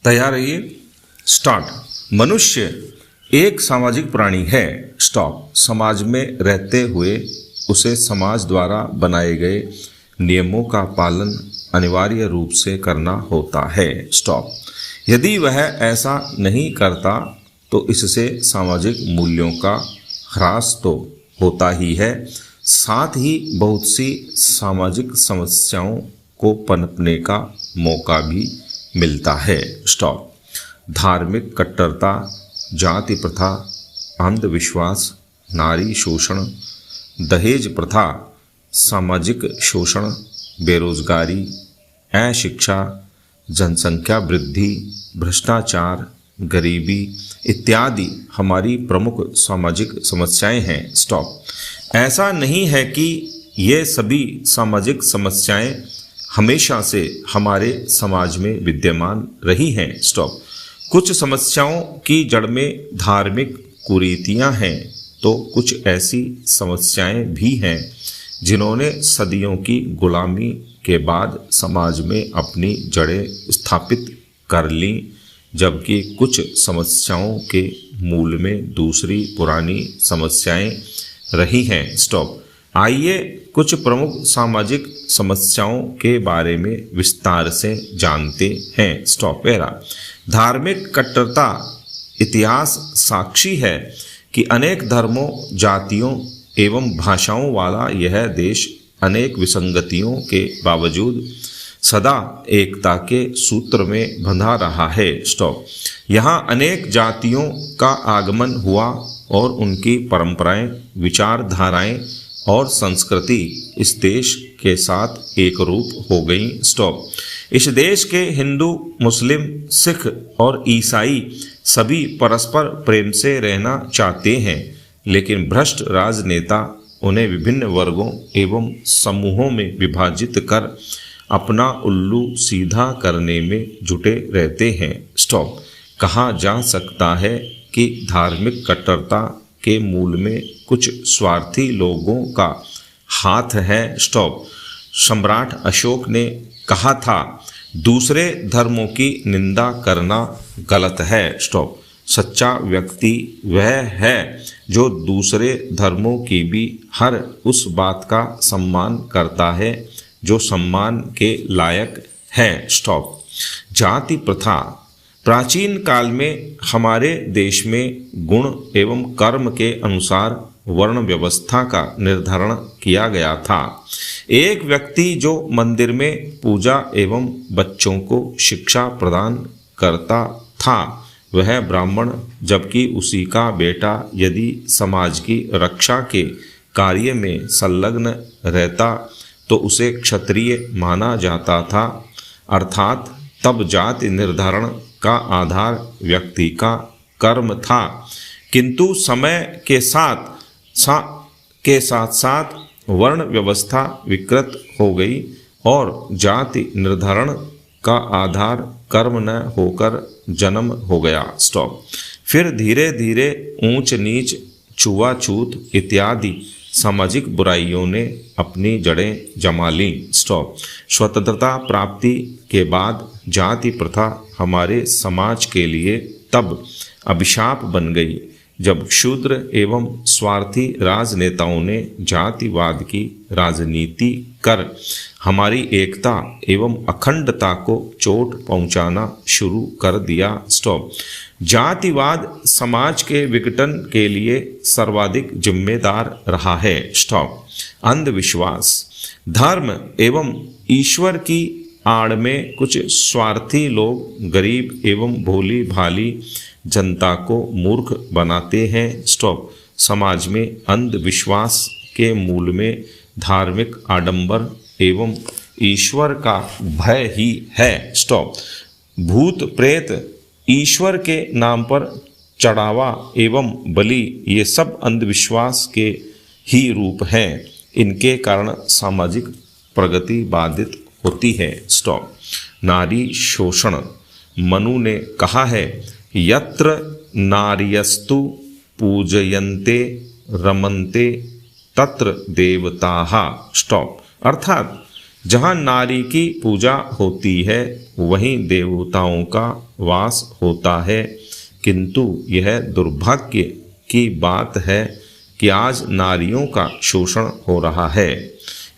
तैयार रहिए। स्टार्ट। मनुष्य एक सामाजिक प्राणी है। स्टॉप। समाज में रहते हुए उसे समाज द्वारा बनाए गए नियमों का पालन अनिवार्य रूप से करना होता है। स्टॉप। यदि वह ऐसा नहीं करता तो इससे सामाजिक मूल्यों का ह्रास तो होता ही है, साथ ही बहुत सी सामाजिक समस्याओं को पनपने का मौका भी मिलता है। स्टॉप। धार्मिक कट्टरता, जाति प्रथा, अंधविश्वास, नारी शोषण, दहेज प्रथा, सामाजिक शोषण, बेरोजगारी, अशिक्षा, जनसंख्या वृद्धि, भ्रष्टाचार, गरीबी इत्यादि हमारी प्रमुख सामाजिक समस्याएं हैं। स्टॉप। ऐसा नहीं है कि ये सभी सामाजिक समस्याएं हमेशा से हमारे समाज में विद्यमान रही हैं। स्टॉप। कुछ समस्याओं की जड़ में धार्मिक कुरीतियां हैं तो कुछ ऐसी समस्याएं भी हैं जिन्होंने सदियों की गुलामी के बाद समाज में अपनी जड़ें स्थापित कर लीं, जबकि कुछ समस्याओं के मूल में दूसरी पुरानी समस्याएं रही हैं। स्टॉप। आइए कुछ प्रमुख सामाजिक समस्याओं के बारे में विस्तार से जानते हैं। स्टॉप। पहला, धार्मिक कट्टरता। इतिहास साक्षी है कि अनेक धर्मों, जातियों एवं भाषाओं वाला यह देश अनेक विसंगतियों के बावजूद सदा एकता के सूत्र में बंधा रहा है। स्टॉप। यहाँ अनेक जातियों का आगमन हुआ और उनकी परंपराएं, विचारधाराएं और संस्कृति इस देश के साथ एक रूप हो गई। स्टॉप। इस देश के हिंदू, मुस्लिम, सिख और ईसाई सभी परस्पर प्रेम से रहना चाहते हैं, लेकिन भ्रष्ट राजनेता उन्हें विभिन्न वर्गों एवं समूहों में विभाजित कर अपना उल्लू सीधा करने में जुटे रहते हैं। स्टॉप। कहा जा सकता है कि धार्मिक कट्टरता के मूल में कुछ स्वार्थी लोगों का हाथ है। स्टॉप। सम्राट अशोक ने कहा था, दूसरे धर्मों की निंदा करना गलत है। स्टॉप। सच्चा व्यक्ति वह है जो दूसरे धर्मों की भी हर उस बात का सम्मान करता है जो सम्मान के लायक है। स्टॉप। जाति प्रथा। प्राचीन काल में हमारे देश में गुण एवं कर्म के अनुसार वर्ण व्यवस्था का निर्धारण किया गया था। एक व्यक्ति जो मंदिर में पूजा एवं बच्चों को शिक्षा प्रदान करता था वह ब्राह्मण, जबकि उसी का बेटा यदि समाज की रक्षा के कार्य में संलग्न रहता तो उसे क्षत्रिय माना जाता था। अर्थात तब जाति निर्धारण का आधार व्यक्ति का कर्म था, किंतु समय के साथ साथ वर्ण व्यवस्था विकृत हो गई और जाति निर्धारण का आधार कर्म न होकर जन्म हो गया। स्टॉप। फिर धीरे धीरे ऊंच नीच, छुआछूत इत्यादि सामाजिक बुराइयों ने अपनी जड़ें जमा लीं। स्टॉप। स्वतंत्रता प्राप्ति के बाद जाति प्रथा हमारे समाज के लिए तब अभिशाप बन गई जब शूद्र एवं स्वार्थी राजनेताओं ने जातिवाद की राजनीति कर हमारी एकता एवं अखंडता को चोट पहुंचाना शुरू कर दिया। स्टॉप। जातिवाद समाज के विघटन के लिए सर्वाधिक जिम्मेदार रहा है। स्टॉप। अंधविश्वास। धर्म एवं ईश्वर की आड़ में कुछ स्वार्थी लोग गरीब एवं भोली भाली जनता को मूर्ख बनाते हैं। स्टॉप। समाज में अंधविश्वास के मूल में धार्मिक आडंबर एवं ईश्वर का भय ही है। स्टॉप। भूत प्रेत, ईश्वर के नाम पर चढ़ावा एवं बलि ये सब अंधविश्वास के ही रूप हैं। इनके कारण सामाजिक प्रगति बाधित होती है। स्टॉप। नारी शोषण। मनु ने कहा है, यत्र नार्यस्तु पूजयन्ते रमन्ते तत्र देवताः। स्टॉप। अर्थात जहाँ नारी की पूजा होती है वहीं देवताओं का वास होता है, किंतु यह दुर्भाग्य की बात है कि आज नारियों का शोषण हो रहा है।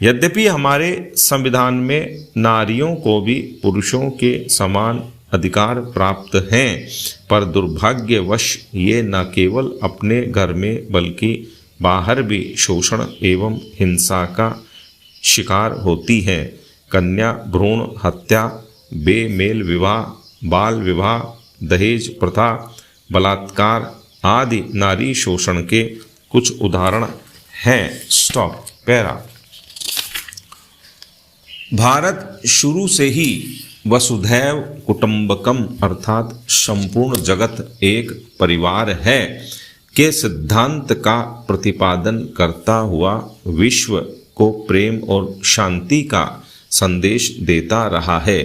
यद्यपि हमारे संविधान में नारियों को भी पुरुषों के समान अधिकार प्राप्त हैं, पर दुर्भाग्यवश ये न केवल अपने घर में बल्कि बाहर भी शोषण एवं हिंसा का शिकार होती हैं। कन्या भ्रूण हत्या, बेमेल विवाह, बाल विवाह, दहेज प्रथा, बलात्कार आदि नारी शोषण के कुछ उदाहरण हैं। Stop para. भारत शुरू से ही वसुधैव कुटुंबकम अर्थात संपूर्ण जगत एक परिवार है के सिद्धांत का प्रतिपादन करता हुआ विश्व को प्रेम और शांति का संदेश देता रहा है।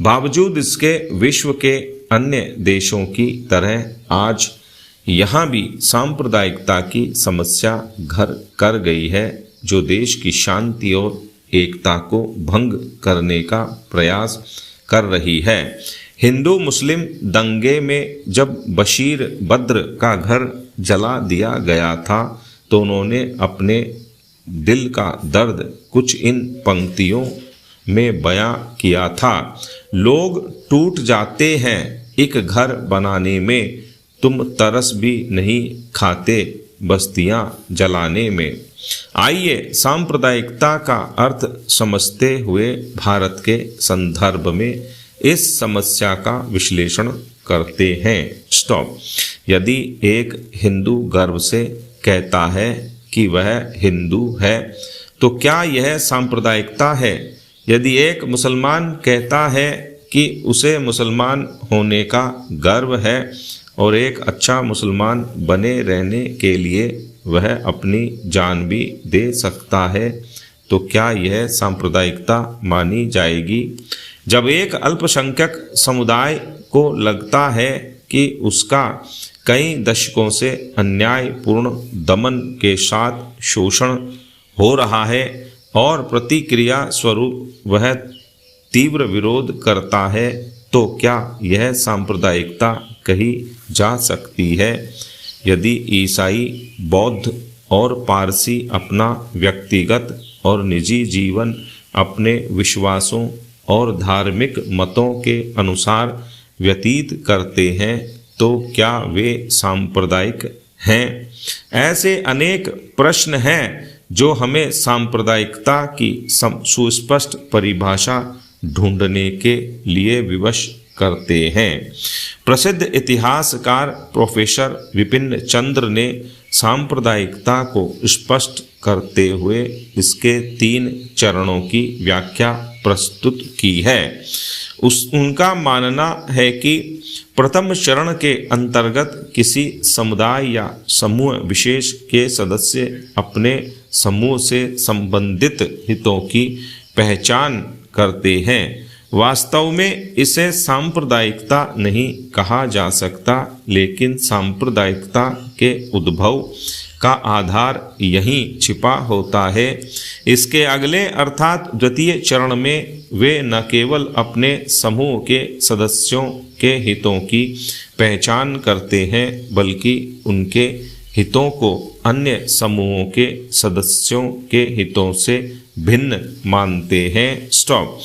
बावजूद इसके विश्व के अन्य देशों की तरह आज यहाँ भी सांप्रदायिकता की समस्या घर कर गई है, जो देश की शांति और एकता को भंग करने का प्रयास कर रही है। हिंदू मुस्लिम दंगे में जब बशीर बद्र का घर जला दिया गया था तो उन्होंने अपने दिल का दर्द कुछ इन पंक्तियों में बयां किया था। लोग टूट जाते हैं एक घर बनाने में, तुम तरस भी नहीं खाते बस्तियां जलाने में। आइए सांप्रदायिकता का अर्थ समझते हुए भारत के संदर्भ में इस समस्या का विश्लेषण करते हैं। स्टॉप। यदि एक हिंदू गर्व से कहता है कि वह हिंदू है तो क्या यह सांप्रदायिकता है? यदि एक मुसलमान कहता है कि उसे मुसलमान होने का गर्व है और एक अच्छा मुसलमान बने रहने के लिए वह अपनी जान भी दे सकता है, तो क्या यह सांप्रदायिकता मानी जाएगी? जब एक अल्पसंख्यक समुदाय को लगता है कि उसका कई दशकों से अन्यायपूर्ण दमन के साथ शोषण हो रहा है और प्रतिक्रिया स्वरूप वह तीव्र विरोध करता है, तो क्या यह सांप्रदायिकता कही जा सकती है? यदि ईसाई, बौद्ध और पारसी अपना व्यक्तिगत और निजी जीवन अपने विश्वासों और धार्मिक मतों के अनुसार व्यतीत करते हैं, तो क्या वे सांप्रदायिक हैं? ऐसे अनेक प्रश्न हैं जो हमें सांप्रदायिकता की सुस्पष्ट परिभाषा ढूंढने के लिए विवश करते हैं। प्रसिद्ध इतिहासकार प्रोफेसर विपिन चंद्र ने सांप्रदायिकता को स्पष्ट करते हुए इसके 3 चरणों की व्याख्या प्रस्तुत की है। उनका मानना है कि प्रथम चरण के अंतर्गत किसी समुदाय या समूह विशेष के सदस्य अपने समूह से संबंधित हितों की पहचान करते हैं। वास्तव में इसे सांप्रदायिकता नहीं कहा जा सकता, लेकिन सांप्रदायिकता के उद्भव का आधार यहीं छिपा होता है। इसके अगले अर्थात द्वितीय चरण में वे न केवल अपने समूह के सदस्यों के हितों की पहचान करते हैं, बल्कि उनके हितों को अन्य समूहों के सदस्यों के हितों से भिन्न मानते हैं। स्टॉप।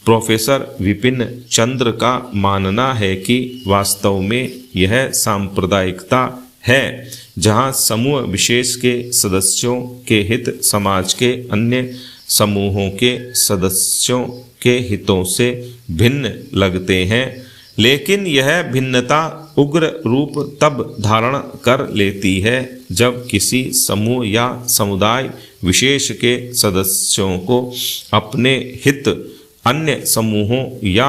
प्रोफेसर विपिन चंद्र का मानना है कि वास्तव में यह सांप्रदायिकता है जहां समूह विशेष के सदस्यों के हित समाज के अन्य समूहों के सदस्यों के हितों से भिन्न लगते हैं, लेकिन यह भिन्नता उग्र रूप तब धारण कर लेती है जब किसी समूह या समुदाय विशेष के सदस्यों को अपने हित अन्य समूहों या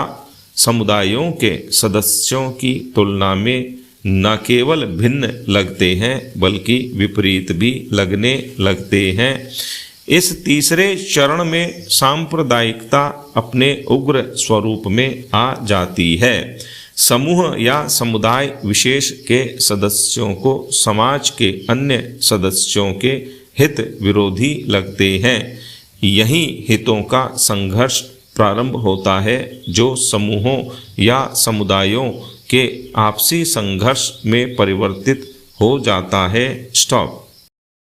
समुदायों के सदस्यों की तुलना में न केवल भिन्न लगते हैं बल्कि विपरीत भी लगने लगते हैं। इस तीसरे चरण में सांप्रदायिकता अपने उग्र स्वरूप में आ जाती है। समूह या समुदाय विशेष के सदस्यों को समाज के अन्य सदस्यों के हित विरोधी लगते हैं। यहीं हितों का संघर्ष प्रारंभ होता है, जो समूहों या समुदायों के आपसी संघर्ष में परिवर्तित हो जाता है। स्टॉप।